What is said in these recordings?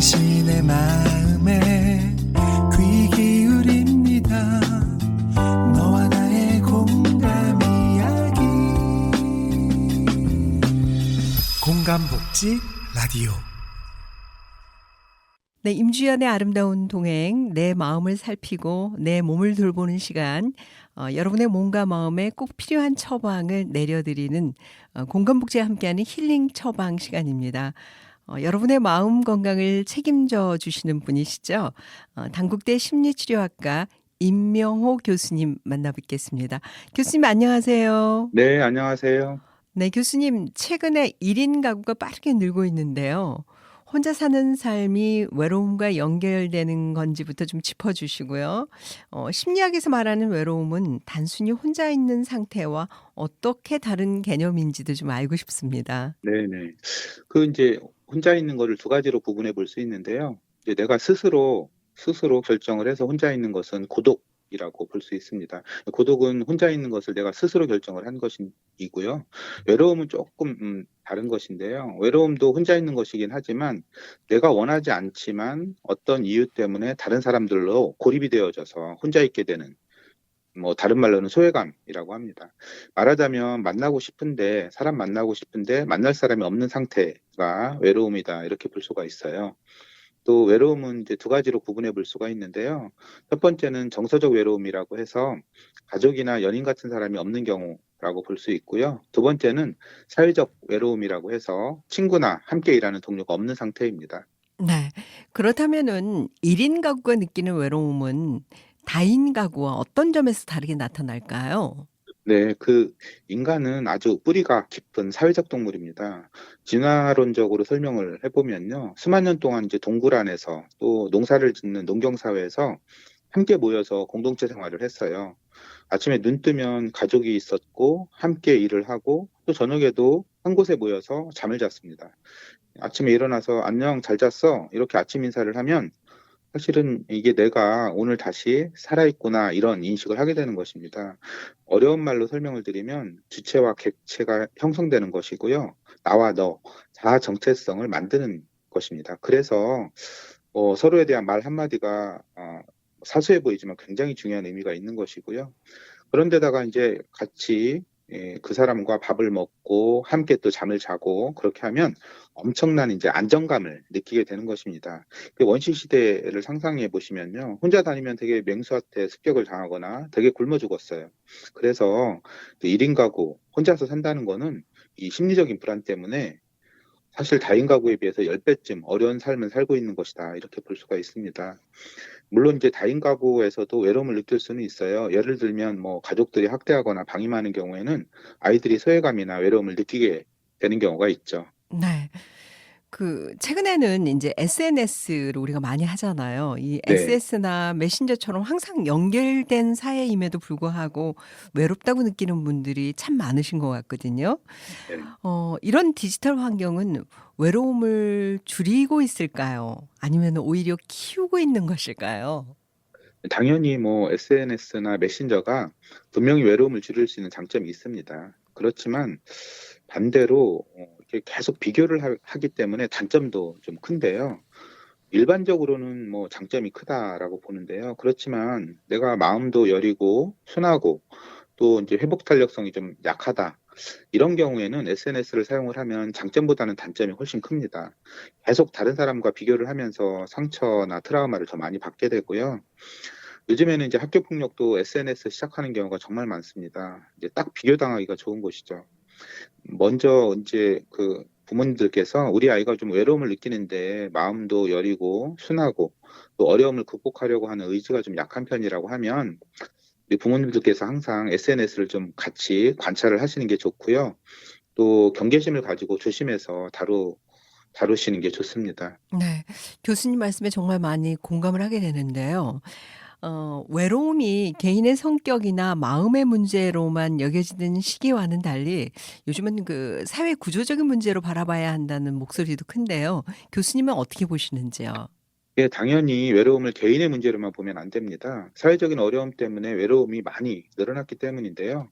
당신의 마음에 귀 기울입니다. 너와 나의 공감 이야기. 공감복지 라디오. 네, 임주연의 아름다운 동행, 내 마음을 살피고 내 몸을 돌보는 시간, 여러분의 몸과 마음에 꼭 필요한 처방을 내려드리는 공감복지와 함께하는 힐링 처방 시간입니다. 여러분의 마음 건강을 책임져 주시는 분이시죠. 단국대 심리치료학과 임명호 교수님 만나뵙겠습니다. 교수님 안녕하세요. 네, 안녕하세요. 네, 교수님 최근에 1인 가구가 빠르게 늘고 있는데요. 혼자 사는 삶이 외로움과 연결되는 건지부터 좀 짚어주시고요. 심리학에서 말하는 외로움은 단순히 혼자 있는 상태와 어떻게 다른 개념인지도 좀 알고 싶습니다. 네네. 이제 혼자 있는 거를 두 가지로 구분해 볼 수 있는데요. 이제 내가 스스로 결정을 해서 혼자 있는 것은 고독이라고 볼 수 있습니다. 고독은 혼자 있는 것을 내가 스스로 결정을 한 것이고요. 외로움은 조금 다른 것인데요. 외로움도 혼자 있는 것이긴 하지만 내가 원하지 않지만 어떤 이유 때문에 다른 사람들로 고립이 되어져서 혼자 있게 되는, 다른 말로는 소외감이라고 합니다. 말하자면 사람 만나고 싶은데 만날 사람이 없는 상태가 외로움이다, 이렇게 볼 수가 있어요. 또 외로움은 이제 두 가지로 구분해 볼 수가 있는데요. 첫 번째는 정서적 외로움이라고 해서 가족이나 연인 같은 사람이 없는 경우라고 볼 수 있고요. 두 번째는 사회적 외로움이라고 해서 친구나 함께 일하는 동료가 없는 상태입니다. 네. 그렇다면은 1인 가구가 느끼는 외로움은 다인 가구와 어떤 점에서 다르게 나타날까요? 네, 인간은 아주 뿌리가 깊은 사회적 동물입니다. 진화론적으로 설명을 해보면요. 수만 년 동안 이제 동굴 안에서 또 농사를 짓는 농경사회에서 함께 모여서 공동체 생활을 했어요. 아침에 눈 뜨면 가족이 있었고, 함께 일을 하고, 또 저녁에도 한 곳에 모여서 잠을 잤습니다. 아침에 일어나서 안녕, 잘 잤어, 이렇게 아침 인사를 하면 사실은 이게 내가 오늘 다시 살아있구나, 이런 인식을 하게 되는 것입니다. 어려운 말로 설명을 드리면 주체와 객체가 형성되는 것이고요. 나와 너, 자아 정체성을 만드는 것입니다. 그래서 서로에 대한 말 한마디가 사소해 보이지만 굉장히 중요한 의미가 있는 것이고요. 그런데다가 이제 같이 그 사람과 밥을 먹고 함께 또 잠을 자고 그렇게 하면 엄청난 이제 안정감을 느끼게 되는 것입니다. 원시 시대를 상상해 보시면요. 혼자 다니면 되게 맹수한테 습격을 당하거나 되게 굶어 죽었어요. 그래서 1인 가구, 혼자서 산다는 거는 이 심리적인 불안 때문에 사실 다인 가구에 비해서 10배쯤 어려운 삶을 살고 있는 것이다, 이렇게 볼 수가 있습니다. 물론 이제 다인 가구에서도 외로움을 느낄 수는 있어요. 예를 들면 가족들이 학대하거나 방임하는 경우에는 아이들이 소외감이나 외로움을 느끼게 되는 경우가 있죠. 네. 최근에는 인제 SNS를 우리가 많이 하잖아요. 이 네. SNS나 메신저처럼 항상 연결된 사회임에도 불구하고 외롭다고 느끼는 분들이 참 많으신 것 같거든요. 네. 이런 디지털 환경은 외로움을 줄이고 있을까요? 아니면 오히려 키우고 있는 것일까요? 당연히 SNS나 메신저가 분명히 외로움을 줄일 수 있는 장점이 있습니다. 그렇지만 반대로 이렇게 계속 비교를 하기 때문에 단점도 좀 큰데요. 일반적으로는 장점이 크다라고 보는데요. 그렇지만 내가 마음도 여리고 순하고 또 이제 회복 탄력성이 좀 약하다, 이런 경우에는 SNS를 사용을 하면 장점보다는 단점이 훨씬 큽니다. 계속 다른 사람과 비교를 하면서 상처나 트라우마를 더 많이 받게 되고요. 요즘에는 이제 학교 폭력도 SNS 시작하는 경우가 정말 많습니다. 이제 딱 비교당하기가 좋은 것이죠. 먼저 이제 부모님들께서 우리 아이가 좀 외로움을 느끼는데 마음도 여리고 순하고 또 어려움을 극복하려고 하는 의지가 좀 약한 편이라고 하면 우리 부모님들께서 항상 SNS를 좀 같이 관찰을 하시는 게 좋고요. 또 경계심을 가지고 조심해서 다루시는 게 좋습니다. 네. 교수님 말씀에 정말 많이 공감을 하게 되는데요. 외로움이 개인의 성격이나 마음의 문제로만 여겨지는 시기와는 달리 요즘은 사회 구조적인 문제로 바라봐야 한다는 목소리도 큰데요. 교수님은 어떻게 보시는지요? 예, 당연히 외로움을 개인의 문제로만 보면 안 됩니다. 사회적인 어려움 때문에 외로움이 많이 늘어났기 때문인데요.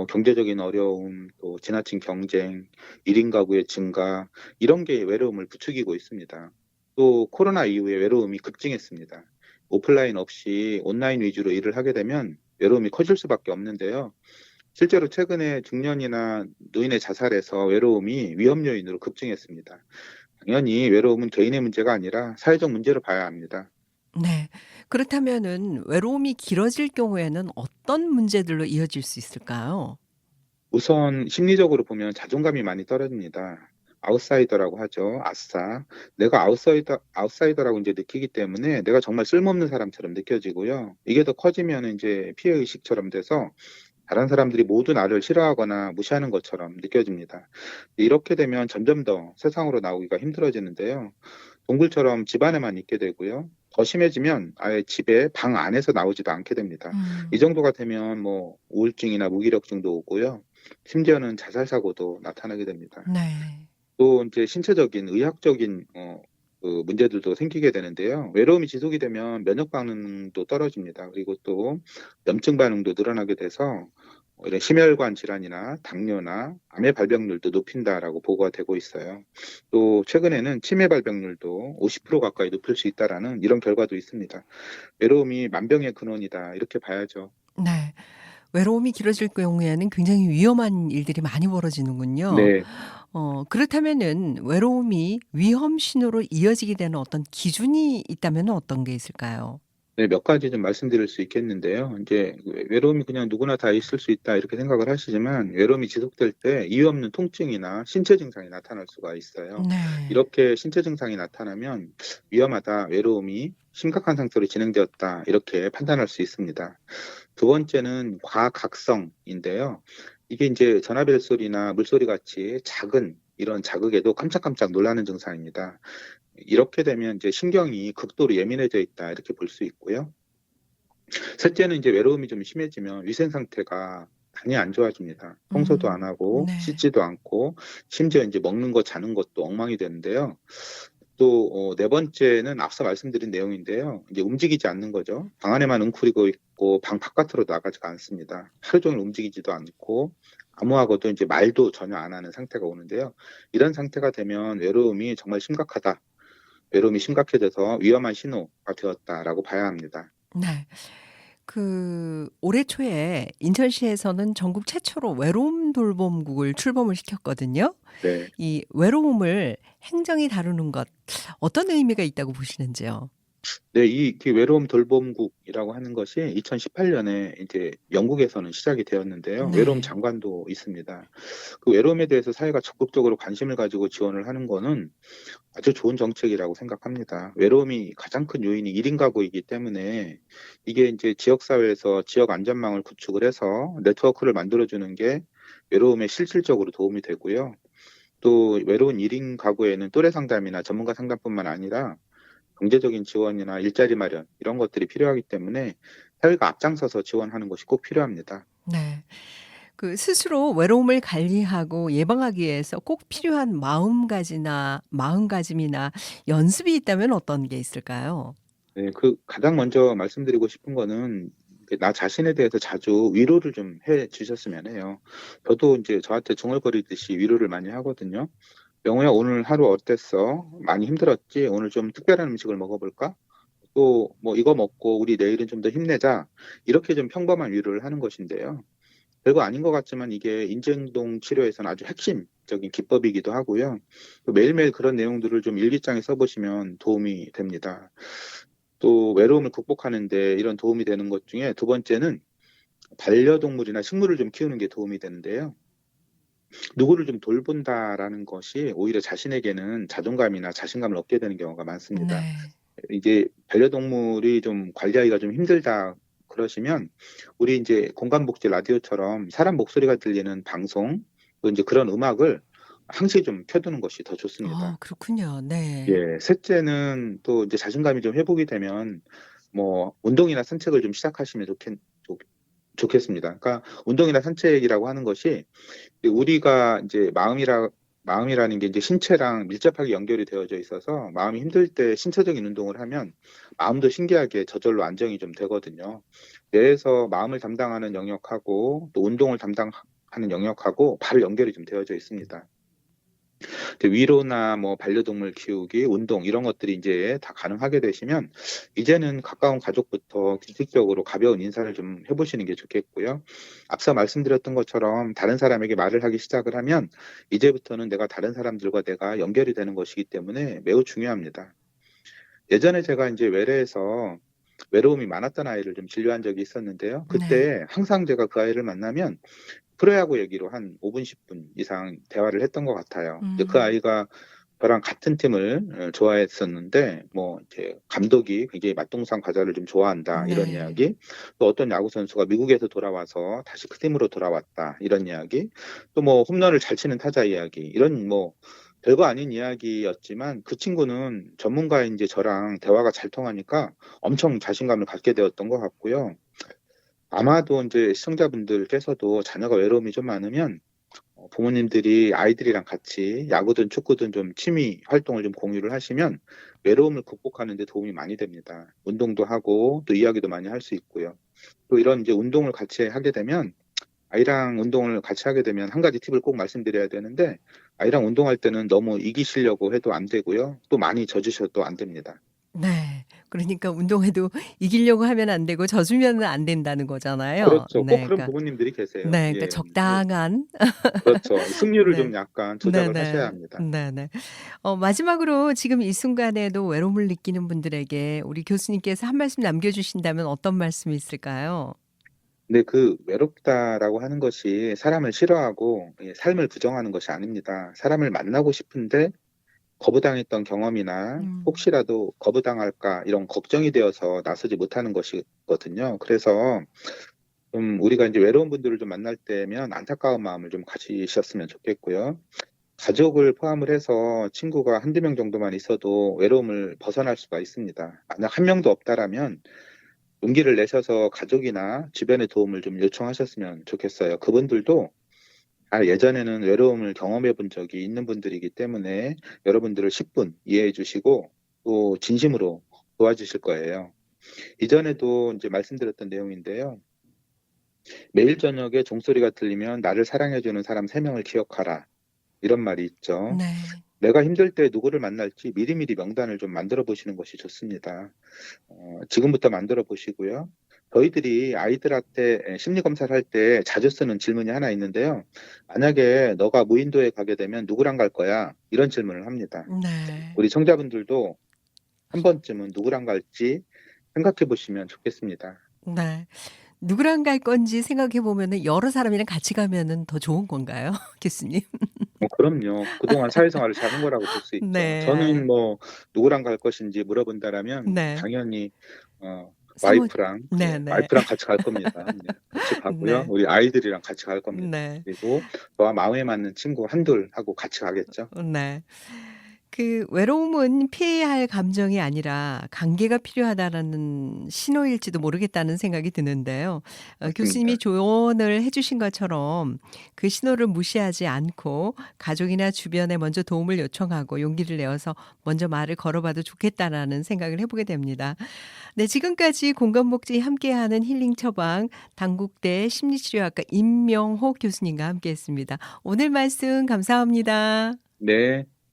경제적인 어려움, 또 지나친 경쟁, 1인 가구의 증가, 이런 게 외로움을 부추기고 있습니다. 또 코로나 이후에 외로움이 급증했습니다. 오프라인 없이 온라인 위주로 일을 하게 되면 외로움이 커질 수밖에 없는데요. 실제로 최근에 중년이나 노인의 자살에서 외로움이 위험 요인으로 급증했습니다. 당연히 외로움은 개인의 문제가 아니라 사회적 문제로 봐야 합니다. 네. 그렇다면은 외로움이 길어질 경우에는 어떤 문제들로 이어질 수 있을까요? 우선 심리적으로 보면 자존감이 많이 떨어집니다. 아웃사이더라고 하죠. 아싸. 내가 아웃사이더라고 이제 느끼기 때문에 내가 정말 쓸모없는 사람처럼 느껴지고요. 이게 더 커지면 이제 피해의식처럼 돼서 다른 사람들이 모두 나를 싫어하거나 무시하는 것처럼 느껴집니다. 이렇게 되면 점점 더 세상으로 나오기가 힘들어지는데요. 동굴처럼 집 안에만 있게 되고요. 더 심해지면 아예 집에 방 안에서 나오지도 않게 됩니다. 이 음. 정도가 되면 뭐 우울증이나 무기력증도 오고요. 심지어는 자살 사고도 나타나게 됩니다. 네. 또 이제 신체적인 의학적인 그 문제들도 생기게 되는데요. 외로움이 지속이 되면 면역 반응도 떨어집니다. 그리고 또 염증 반응도 늘어나게 돼서 이런 심혈관 질환이나 당뇨나 암의 발병률도 높인다라고 보고가 되고 있어요. 또 최근에는 치매 발병률도 50% 가까이 높일 수 있다라는 이런 결과도 있습니다. 외로움이 만병의 근원이다 이렇게 봐야죠. 네. 외로움이 길어질 경우에는 굉장히 위험한 일들이 많이 벌어지는군요. 네. 그렇다면은 외로움이 위험 신호로 이어지게 되는 어떤 기준이 있다면 어떤 게 있을까요? 네, 몇 가지 좀 말씀드릴 수 있겠는데요. 이제 외로움이 그냥 누구나 다 있을 수 있다 이렇게 생각을 하시지만 외로움이 지속될 때 이유 없는 통증이나 신체 증상이 나타날 수가 있어요. 네. 이렇게 신체 증상이 나타나면 위험하다, 외로움이 심각한 상태로 진행되었다 이렇게 판단할 수 있습니다. 두 번째는 과각성인데요. 이게 이제 전화벨 소리나 물소리 같이 작은 이런 자극에도 깜짝깜짝 놀라는 증상입니다. 이렇게 되면 이제 신경이 극도로 예민해져 있다 이렇게 볼 수 있고요. 셋째는 이제 외로움이 좀 심해지면 위생 상태가 많이 안 좋아집니다. 청소도 안 하고 네. 씻지도 않고 심지어 이제 먹는 거 자는 것도 엉망이 되는데요. 또 네 번째는 앞서 말씀드린 내용인데요. 이제 움직이지 않는 거죠. 방 안에만 웅크리고 있고 방 바깥으로 나가지가 않습니다. 하루 종일 움직이지도 않고 아무하고도 이제 말도 전혀 안 하는 상태가 오는데요. 이런 상태가 되면 외로움이 정말 심각하다. 외로움이 심각해져서 위험한 신호가 되었다라고 봐야 합니다. 네. 올해 초에 인천시에서는 전국 최초로 외로움 돌봄국을 출범을 시켰거든요. 네. 이 외로움을 행정이 다루는 것 어떤 의미가 있다고 보시는지요? 네, 그 외로움 돌봄국이라고 하는 것이 2018년에 이제 영국에서는 시작이 되었는데요. 외로움 네. 장관도 있습니다. 그 외로움에 대해서 사회가 적극적으로 관심을 가지고 지원을 하는 거는 아주 좋은 정책이라고 생각합니다. 외로움이 가장 큰 요인이 1인 가구이기 때문에 이게 이제 지역 사회에서 지역 안전망을 구축을 해서 네트워크를 만들어주는 게 외로움에 실질적으로 도움이 되고요. 또 외로운 1인 가구에는 또래 상담이나 전문가 상담뿐만 아니라 경제적인 지원이나 일자리 마련 이런 것들이 필요하기 때문에 사회가 앞장서서 지원하는 것이 꼭 필요합니다. 네. 스스로 외로움을 관리하고 예방하기 위해서 꼭 필요한 마음가짐이나 연습이 있다면 어떤 게 있을까요? 네, 그 가장 먼저 말씀드리고 싶은 거는 나 자신에 대해서 자주 위로를 좀 해 주셨으면 해요. 저도 이제 저한테 중얼거리듯이 위로를 많이 하거든요. "영호야, 오늘 하루 어땠어? 많이 힘들었지? 오늘 좀 특별한 음식을 먹어볼까? 또 뭐 이거 먹고 우리 내일은 좀 더 힘내자." 이렇게 좀 평범한 위로를 하는 것인데요. 별거 아닌 것 같지만 이게 인지행동 치료에서는 아주 핵심적인 기법이기도 하고요. 또 매일매일 그런 내용들을 좀 일기장에 써보시면 도움이 됩니다. 또 외로움을 극복하는 데 이런 도움이 되는 것 중에 두 번째는 반려동물이나 식물을 좀 키우는 게 도움이 되는데요. 누구를 좀 돌본다라는 것이 오히려 자신에게는 자존감이나 자신감을 얻게 되는 경우가 많습니다. 네. 이제 반려동물이 좀 관리하기가 좀 힘들다 그러시면 우리 이제 공감복지 라디오처럼 사람 목소리가 들리는 방송 또 이제 그런 음악을 항시 좀 켜두는 것이 더 좋습니다. 그렇군요. 네. 예, 셋째는 또 이제 자신감이 좀 회복이 되면 뭐 운동이나 산책을 좀 시작하시면 좋겠습니다. 그러니까 운동이나 산책이라고 하는 것이 우리가 이제 마음이라는 게 이제 신체랑 밀접하게 연결이 되어져 있어서 마음이 힘들 때 신체적인 운동을 하면 마음도 신기하게 저절로 안정이 좀 되거든요. 뇌에서 마음을 담당하는 영역하고 또 운동을 담당하는 영역하고 바로 연결이 좀 되어져 있습니다. 위로나 뭐 반려동물 키우기, 운동 이런 것들이 이제 다 가능하게 되시면 이제는 가까운 가족부터 규칙적으로 가벼운 인사를 좀 해보시는 게 좋겠고요. 앞서 말씀드렸던 것처럼 다른 사람에게 말을 하기 시작을 하면 이제부터는 내가 다른 사람들과 내가 연결이 되는 것이기 때문에 매우 중요합니다. 예전에 제가 이제 외래에서 외로움이 많았던 아이를 좀 진료한 적이 있었는데요. 네. 그때 항상 제가 그 아이를 만나면 프로야구 얘기로 한 5분, 10분 이상 대화를 했던 것 같아요. 이제 그 음. 아이가 저랑 같은 팀을 좋아했었는데, 뭐, 이제 감독이 굉장히 맛동산 과자를 좀 좋아한다, 이런 네. 이야기. 또 어떤 야구 선수가 미국에서 돌아와서 다시 그 팀으로 돌아왔다, 이런 이야기. 또 뭐, 홈런을 잘 치는 타자 이야기. 이런 뭐, 별거 아닌 이야기였지만 그 친구는 전문가인 이제 저랑 대화가 잘 통하니까 엄청 자신감을 갖게 되었던 것 같고요. 아마도 이제 시청자분들께서도 자녀가 외로움이 좀 많으면 부모님들이 아이들이랑 같이 야구든 축구든 좀 취미 활동을 좀 공유를 하시면 외로움을 극복하는 데 도움이 많이 됩니다. 운동도 하고 또 이야기도 많이 할 수 있고요. 또 이런 이제 운동을 같이 하게 되면 아이랑 운동을 같이 하게 되면 한 가지 팁을 꼭 말씀드려야 되는데 아이랑 운동할 때는 너무 이기시려고 해도 안 되고요. 또 많이 져주셔도 안 됩니다. 네. 그러니까 운동해도 이기려고 하면 안 되고 져주면은 안 된다는 거잖아요. 그렇죠. 꼭 네. 그런 그러니까 부모님들이 계세요. 네. 그러니까 예. 예. 적당한 그렇죠. 승률을 네. 좀 약간 조작을 하셔야 네네. 합니다. 네네. 마지막으로 지금 이 순간에도 외로움을 느끼는 분들에게 우리 교수님께서 한 말씀 남겨 주신다면 어떤 말씀이 있을까요? 근데 그 외롭다라고 하는 것이 사람을 싫어하고 삶을 부정하는 것이 아닙니다. 사람을 만나고 싶은데 거부당했던 경험이나 음. 혹시라도 거부당할까 이런 걱정이 되어서 나서지 못하는 것이거든요. 그래서 좀 우리가 이제 외로운 분들을 좀 만날 때면 안타까운 마음을 좀 가지셨으면 좋겠고요. 가족을 포함을 해서 친구가 한두 명 정도만 있어도 외로움을 벗어날 수가 있습니다. 만약 한 명도 없다라면 용기를 내셔서 가족이나 주변의 도움을 좀 요청하셨으면 좋겠어요. 그분들도 예전에는 외로움을 경험해 본 적이 있는 분들이기 때문에 여러분들을 10분 이해해 주시고 또 진심으로 도와주실 거예요. 이전에도 이제 말씀드렸던 내용인데요. 매일 저녁에 종소리가 들리면 나를 사랑해 주는 사람 3명을 기억하라. 이런 말이 있죠. 네. 내가 힘들 때 누구를 만날지 미리미리 명단을 좀 만들어 보시는 것이 좋습니다. 지금부터 만들어 보시고요. 저희들이 아이들한테 심리 검사를 할 때 자주 쓰는 질문이 하나 있는데요. 만약에 너가 무인도에 가게 되면 누구랑 갈 거야? 이런 질문을 합니다. 네. 우리 청자분들도 한 번쯤은 누구랑 갈지 생각해 보시면 좋겠습니다. 네. 누구랑 갈 건지 생각해 보면은 여러 사람이랑 같이 가면은 더 좋은 건가요? 교수님? 그럼요. 그동안 사회생활을 잘한 거라고 볼 수 있죠. 네. 저는 뭐 누구랑 갈 것인지 물어본다라면 네. 당연히 어 사모 와이프랑 네네. 와이프랑 같이 갈 겁니다. 네. 같이 가고요. 네. 우리 아이들이랑 같이 갈 겁니다. 네. 그리고 저와 마음에 맞는 친구 한둘 하고 같이 가겠죠. 네. 그 외로움은 피해야 할 감정이 아니라 관계가 필요하다라는 신호일지도 모르겠다는 생각이 드는데요. 교수님이 맞습니다. 조언을 해 주신 것처럼 그 신호를 무시하지 않고 가족이나 주변에 먼저 도움을 요청하고 용기를 내어서 먼저 말을 걸어봐도 좋겠다라는 생각을 해 보게 됩니다. 네, 지금까지 공감복지 함께하는 힐링 처방 당국대 심리치료학과 임명호 교수님과 함께했습니다. 오늘 말씀 감사합니다. 네.